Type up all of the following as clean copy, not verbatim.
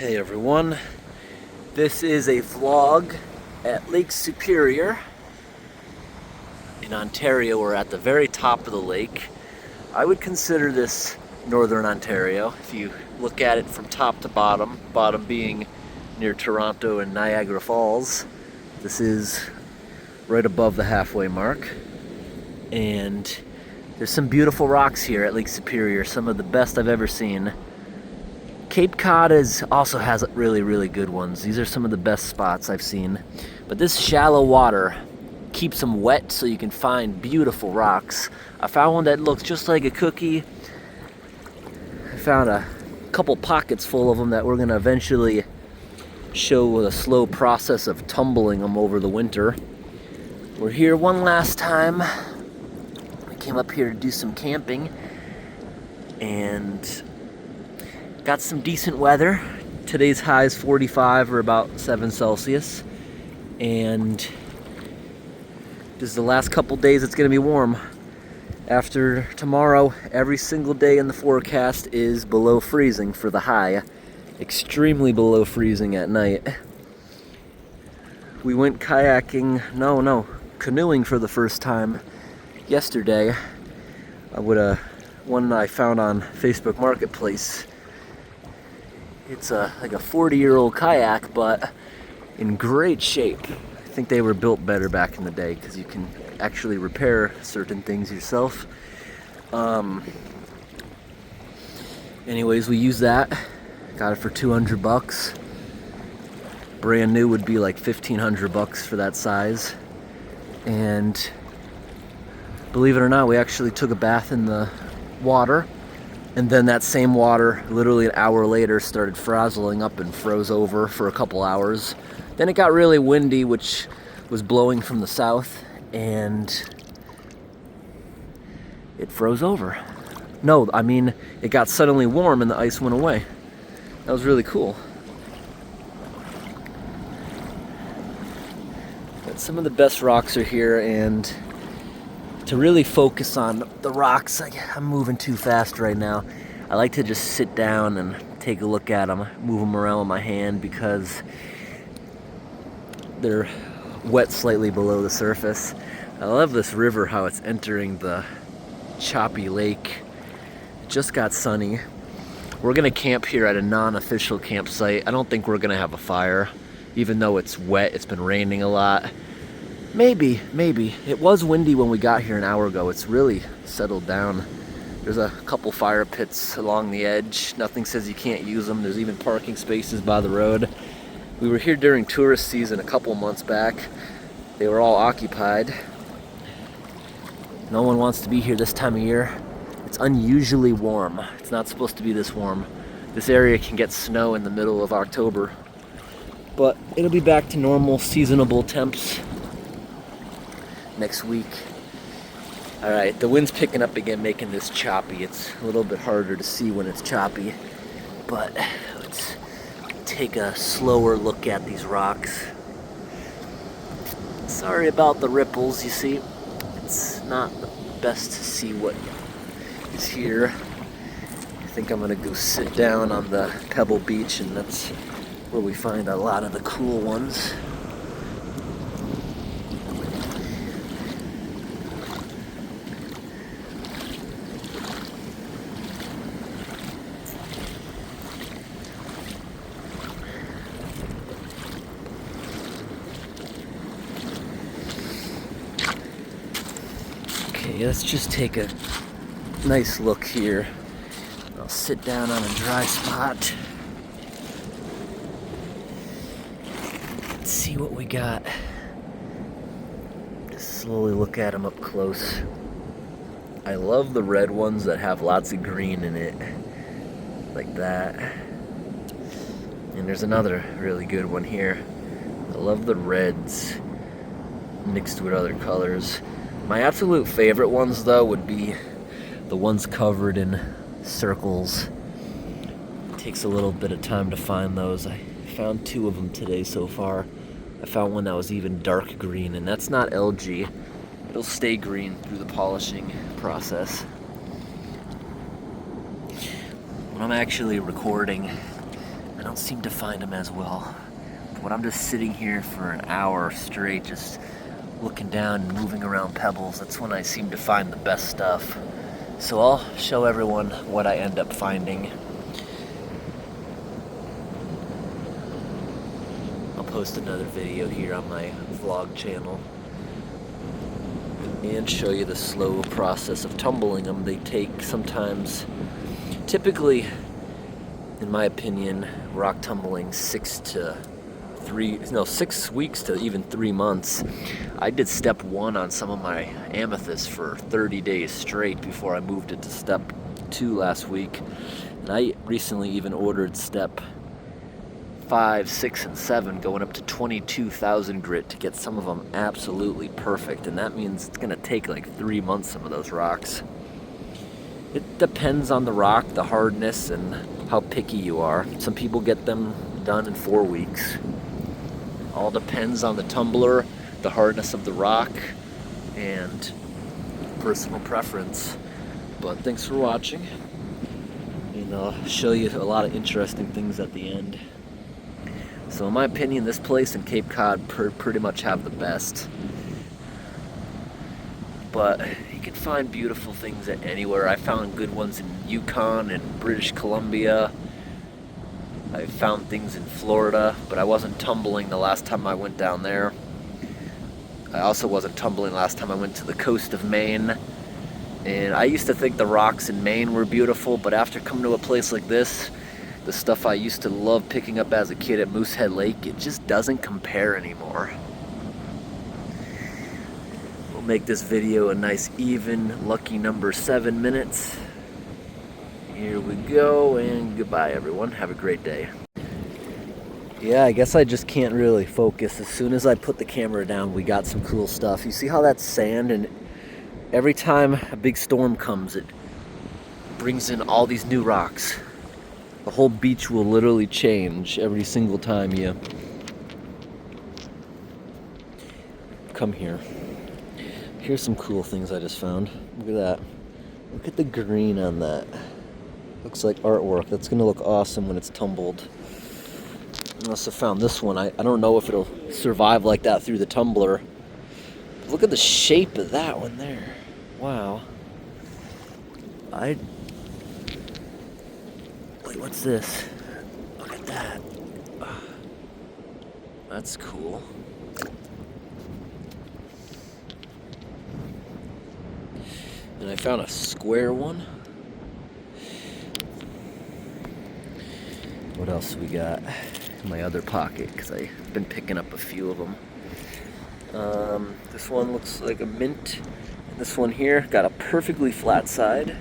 Hey everyone, this is a vlog at Lake Superior in Ontario. We're at the very top of the lake. I would consider this Northern Ontario if you look at it from top to bottom, bottom being near Toronto and Niagara Falls. This is right above the halfway mark, and there's some beautiful rocks here at Lake Superior, some of the best I've ever seen. Cape Cod also has really good ones. These are some of the best spots I've seen. But this shallow water keeps them wet so you can find beautiful rocks. I found one that looks just like a cookie. I found a couple pockets full of them that we're gonna eventually show a slow process of tumbling them over the winter. We're here one last time. We came up here to do some camping and got some decent weather. Today's high is 45 or about 7 Celsius. And this is the last couple days it's gonna be warm. After tomorrow, every single day in the forecast is below freezing for the high. Extremely below freezing at night. We went canoeing for the first time yesterday. One I found on Facebook Marketplace. It's like a 40-year-old kayak, but in great shape. I think they were built better back in the day because you can actually repair certain things yourself. Anyways, we used that. Got it for $200. Brand new would be like $1,500 for that size. And believe it or not, we actually took a bath in the water. And then that same water, literally an hour later, started frazzling up and froze over for a couple hours. Then it got really windy, which was blowing from the south, and it froze over. No, I mean, it got suddenly warm and the ice went away. That was really cool. But some of the best rocks are here, and to really focus on the rocks, I'm moving too fast right now. I like to just sit down and take a look at them, move them around with my hand because they're wet slightly below the surface. I love this river, how it's entering the choppy lake. It just got sunny. We're gonna camp here at a non-official campsite. I don't think we're gonna have a fire, even though it's wet, it's been raining a lot. Maybe. It was windy when we got here an hour ago. It's really settled down. There's a couple fire pits along the edge. Nothing says you can't use them. There's even parking spaces by the road. We were here during tourist season a couple months back. They were all occupied. No one wants to be here this time of year. It's unusually warm. It's not supposed to be this warm. This area can get snow in the middle of October. But it'll be back to normal seasonable temps next week. Alright, the wind's picking up again, making this choppy. It's a little bit harder to see when it's choppy, but let's take a slower look at these rocks. Sorry about the ripples, you see. It's not the best to see what is here. I think I'm gonna go sit down on the Pebble Beach, and that's where we find a lot of the cool ones. Okay, let's just take a nice look here. I'll sit down on a dry spot. Let's see what we got. Just slowly look at them up close. I love the red ones that have lots of green in it, like that. And there's another really good one here. I love the reds mixed with other colors. My absolute favorite ones, though, would be the ones covered in circles. It takes a little bit of time to find those. I found 2 of them today so far. I found one that was even dark green, and that's not LG. It'll stay green through the polishing process. When I'm actually recording, I don't seem to find them as well. But I'm just sitting here for an hour straight, just looking down and moving around pebbles. That's when I seem to find the best stuff. So I'll show everyone what I end up finding. I'll post another video here on my vlog channel and show you the slow process of tumbling them. They take sometimes, typically, in my opinion, rock tumbling 6 weeks to even 3 months. I did step 1 on some of my amethysts for 30 days straight before I moved it to step 2 last week. And I recently even ordered step 5, 6, and 7, going up to 22,000 grit to get some of them absolutely perfect. And that means it's gonna take like 3 months, some of those rocks. It depends on the rock, the hardness, and how picky you are. Some people get them done in 4 weeks. All depends on the tumbler, the hardness of the rock, and personal preference. But thanks for watching, and I'll show you a lot of interesting things at the end. So in my opinion, this place and Cape Cod pretty much have the best. But you can find beautiful things at anywhere. I found good ones in Yukon and British Columbia. I found things in Florida, but I wasn't tumbling the last time I went down there. I also wasn't tumbling last time I went to the coast of Maine. And I used to think the rocks in Maine were beautiful, but after coming to a place like this, the stuff I used to love picking up as a kid at Moosehead Lake, it just doesn't compare anymore. We'll make this video a nice even, lucky number 7 minutes. Here we go, and goodbye everyone. Have a great day. Yeah, I guess I just can't really focus. As soon as I put the camera down, we got some cool stuff. You see how that's sand, and every time a big storm comes, it brings in all these new rocks. The whole beach will literally change every single time you come here. Here's some cool things I just found. Look at that. Look at the green on that. Looks like artwork. That's gonna look awesome when it's tumbled. I also found this one. I don't know if it'll survive like that through the tumbler. Look at the shape of that one there. Wow. Wait, what's this? Look at that. That's cool. And I found a square one. What else we got in my other pocket? Because I've been picking up a few of them. This one looks like a mint. And this one here got a perfectly flat side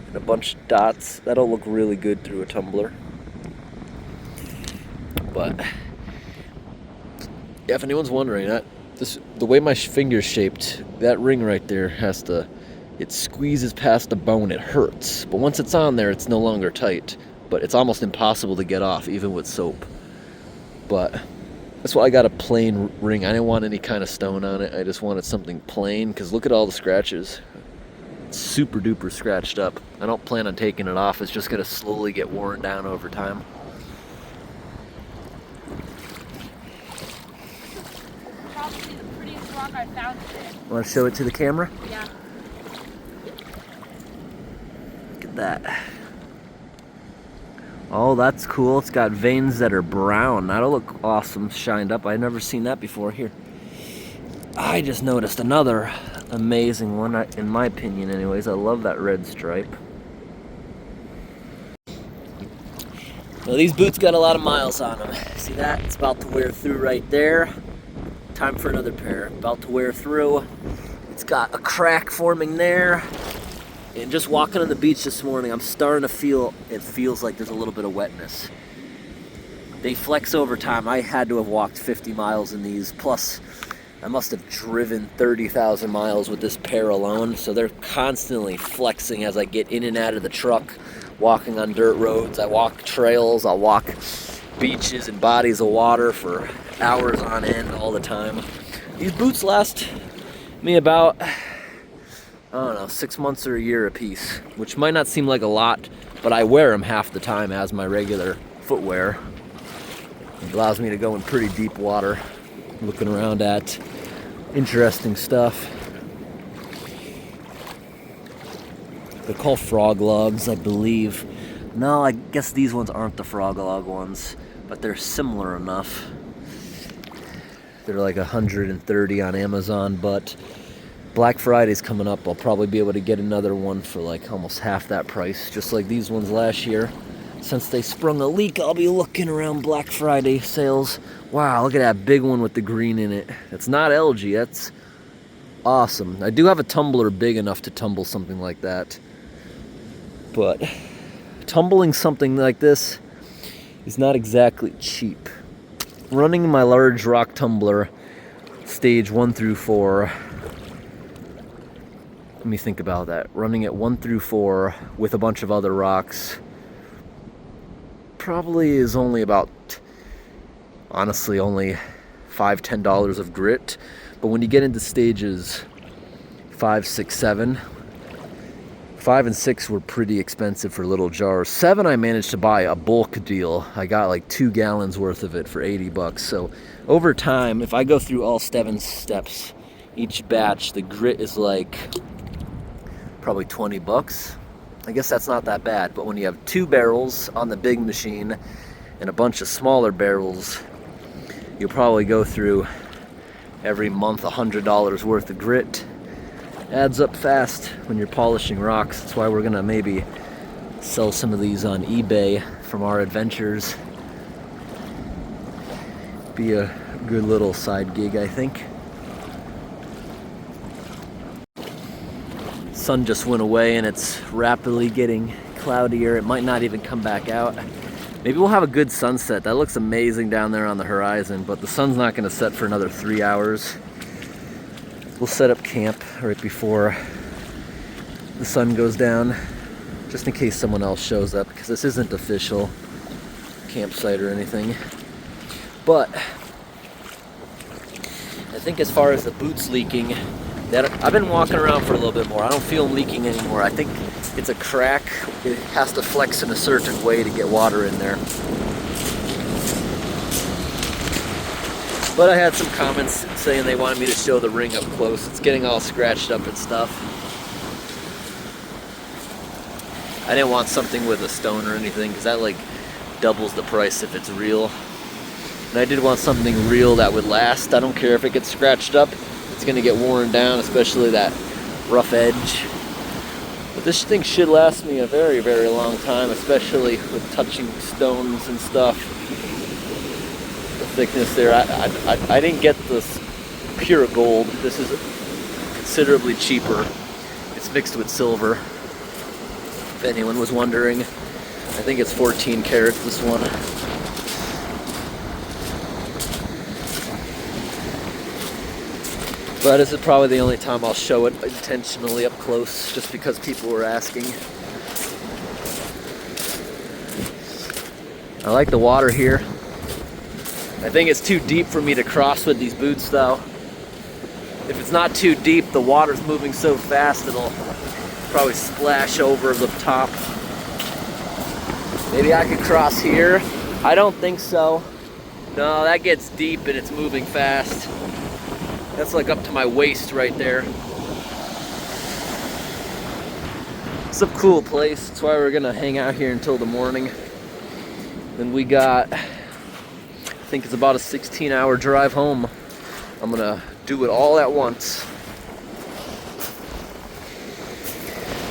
and a bunch of dots. That'll look really good through a tumbler. But if anyone's wondering, the way my finger's shaped, that ring right there it squeezes past the bone. It hurts. But once it's on there, it's no longer tight. But it's almost impossible to get off, even with soap. But that's why I got a plain ring. I didn't want any kind of stone on it. I just wanted something plain, because look at all the scratches. It's super duper scratched up. I don't plan on taking it off. It's just going to slowly get worn down over time. Probably the prettiest rock I found today. Want to show it to the camera? Yeah. Look at that. Oh, that's cool. It's got veins that are brown. That'll look awesome shined up. I've never seen that before. Here. I just noticed another amazing one, in my opinion anyways. I love that red stripe. Well, these boots got a lot of miles on them. See that? It's about to wear through right there. Time for another pair. About to wear through. It's got a crack forming there. And just walking on the beach this morning, I'm starting to feel, it feels like there's a little bit of wetness. They flex over time. I had to have walked 50 miles in these, plus I must have driven 30,000 miles with this pair alone, so they're constantly flexing as I get in and out of the truck, walking on dirt roads. I walk trails, I'll walk beaches and bodies of water for hours on end all the time. These boots last me about, I don't know, 6 months or a year a piece, which might not seem like a lot, but I wear them half the time as my regular footwear. It allows me to go in pretty deep water, looking around at interesting stuff. They're called frog logs, I believe. No, I guess these ones aren't the frog log ones, but they're similar enough. They're like 130 on Amazon, but Black Friday's coming up. I'll probably be able to get another one for like almost half that price, just like these ones last year. Since they sprung a leak, I'll be looking around Black Friday sales. Wow, look at that big one with the green in it. It's not algae, that's awesome. I do have a tumbler big enough to tumble something like that. But tumbling something like this is not exactly cheap. Running my large rock tumbler, stage 1 through 4, let me think about that. Running it 1 through 4 with a bunch of other rocks probably is only about, honestly, only $5-10 of grit. But when you get into stages 5, 6, 7, 5 and 6 were pretty expensive for little jars. 7 I managed to buy a bulk deal. I got like 2 gallons worth of it for $80. So over time, if I go through all 7 steps, each batch, the grit is like probably $20. I guess that's not that bad, but when you have 2 barrels on the big machine and a bunch of smaller barrels, you'll probably go through every month $100 worth of grit. Adds up fast when you're polishing rocks. That's why we're gonna maybe sell some of these on eBay from our adventures. Be a good little side gig, I think. Sun just went away and it's rapidly getting cloudier. It might not even come back out. Maybe we'll have a good sunset. That looks amazing down there on the horizon, but the sun's not gonna set for another 3 hours. We'll set up camp right before the sun goes down, just in case someone else shows up, because this isn't official campsite or anything. But I think as far as the boots leaking, that I've been walking around for a little bit more. I don't feel them leaking anymore. I think it's a crack. It has to flex in a certain way to get water in there. But I had some comments saying they wanted me to show the ring up close. It's getting all scratched up and stuff. I didn't want something with a stone or anything, because that like doubles the price if it's real. And I did want something real that would last. I don't care if it gets scratched up. It's gonna get worn down, especially that rough edge. But this thing should last me a very, very long time, especially with touching stones and stuff. Thickness there. I didn't get this pure gold. This is considerably cheaper. It's mixed with silver, if anyone was wondering. I think it's 14 carats, this one. But this is probably the only time I'll show it intentionally up close, just because people were asking. I like the water here. I think it's too deep for me to cross with these boots though. If it's not too deep, the water's moving so fast it'll probably splash over the top. Maybe I could cross here. I don't think so. No, that gets deep and it's moving fast. That's like up to my waist right there. It's a cool place. That's why we're gonna hang out here until the morning. Then we got, I think it's about a 16-hour drive home. I'm gonna do it all at once.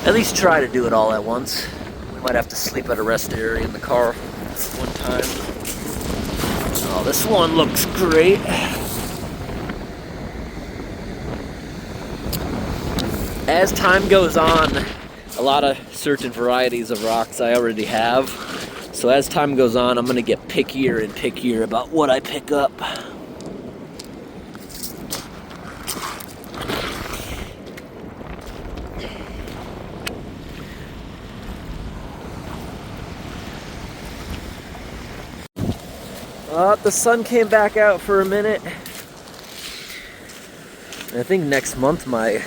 At least try to do it all at once. We might have to sleep at a rest area in the car one time. Oh, this one looks great. As time goes on, a lot of certain varieties of rocks I already have. So as time goes on, I'm gonna get pickier and pickier about what I pick up. The sun came back out for a minute. I think next month my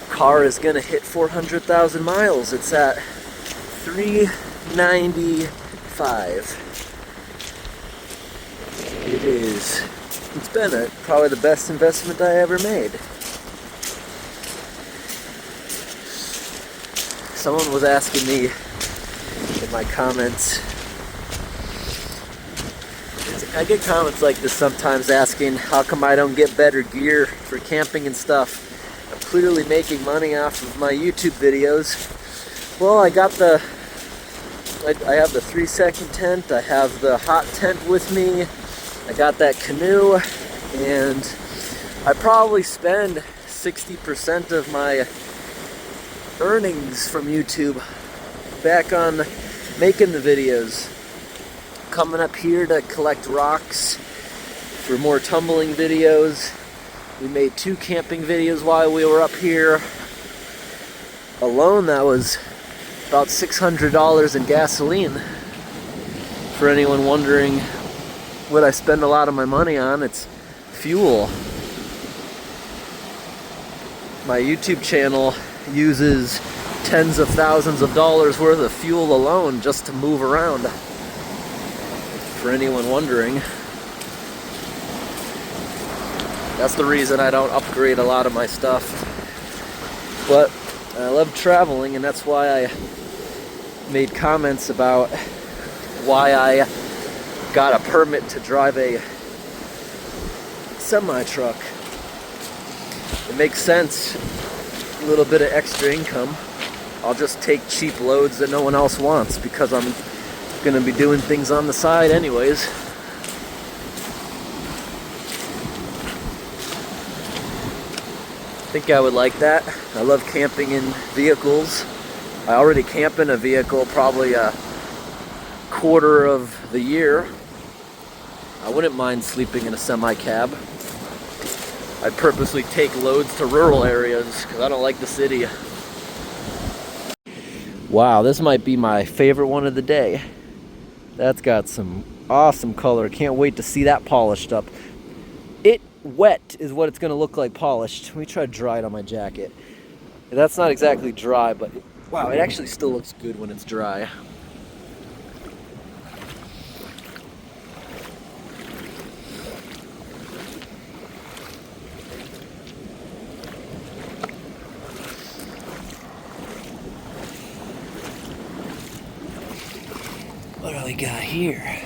car is gonna hit 400,000 miles. It's at 395. It is. It's been probably the best investment I ever made. Someone was asking me in my comments. I get comments like this sometimes asking how come I don't get better gear for camping and stuff. I'm clearly making money off of my YouTube videos. Well, I have the 3-second tent, I have the hot tent with me, I got that canoe, and I probably spend 60% of my earnings from YouTube back on making the videos. Coming up here to collect rocks for more tumbling videos. We made 2 camping videos while we were up here. Alone, that was about $600 in gasoline. For anyone wondering what I spend a lot of my money on, it's fuel. My YouTube channel uses tens of thousands of dollars worth of fuel alone just to move around. For anyone wondering, that's the reason I don't upgrade a lot of my stuff. But I love traveling, and that's why I made comments about why I got a permit to drive a semi-truck. It makes sense. A little bit of extra income. I'll just take cheap loads that no one else wants because I'm going to be doing things on the side anyways. I think I would like that. I love camping in vehicles. I already camp in a vehicle probably a quarter of the year. I wouldn't mind sleeping in a semi-cab. I purposely take loads to rural areas because I don't like the city. Wow, this might be my favorite one of the day. That's got some awesome color. Can't wait to see that polished up. It wet is what it's going to look like polished. Let me try to dry it on my jacket. That's not exactly dry, but wow, it actually still looks good when it's dry. What do we got here?